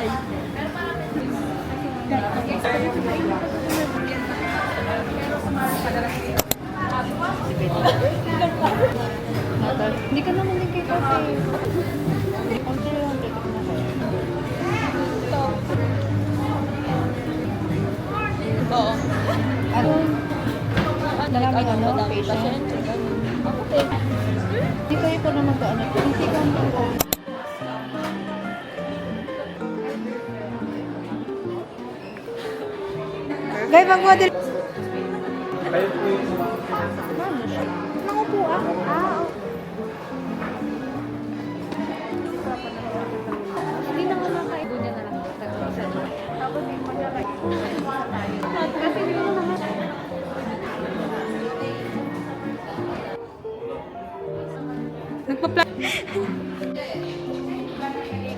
Ay. Hindi ka naman din kay Kasi. Konti lang, titik na kayo. Oo. Ano? Maraming ano, patient? Hindi kayo pa na mag-ano. Hindi ka mo. Guys, mag-model. Nangupo ah. Hindi na nga makaibo niya na lang. Tapos yung maglalagay. Kasi hindi mo naman. Nagpa-plan.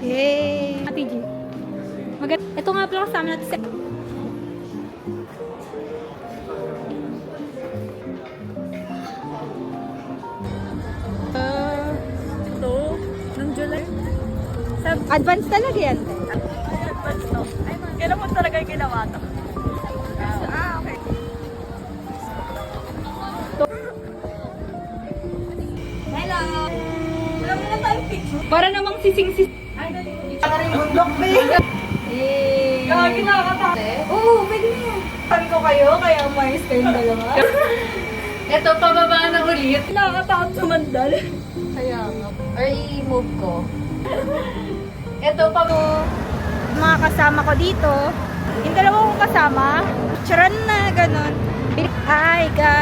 Yay! Ate G. Ito nga pala kasama natin sa... Ito, ng July. Advance talaga yan. Advance to. Kailan mo talaga yung ginawa to? Okay. Hello! Wala mo na tayong picture. Para namang sising-sising. Ay, dali. Para rin bundok, babe. Gagi nakakatawa. Oo, pwede na yan. Sabi ko kayo, kaya umayos kayong dalawa. Ito, pababa na ulit. Nakakatakot sumandal. Kaya nga. Or i-move ko. Ito, pag mga kasama ko dito, yung dalawa kong kasama, charan na, ganun. Hi, guys!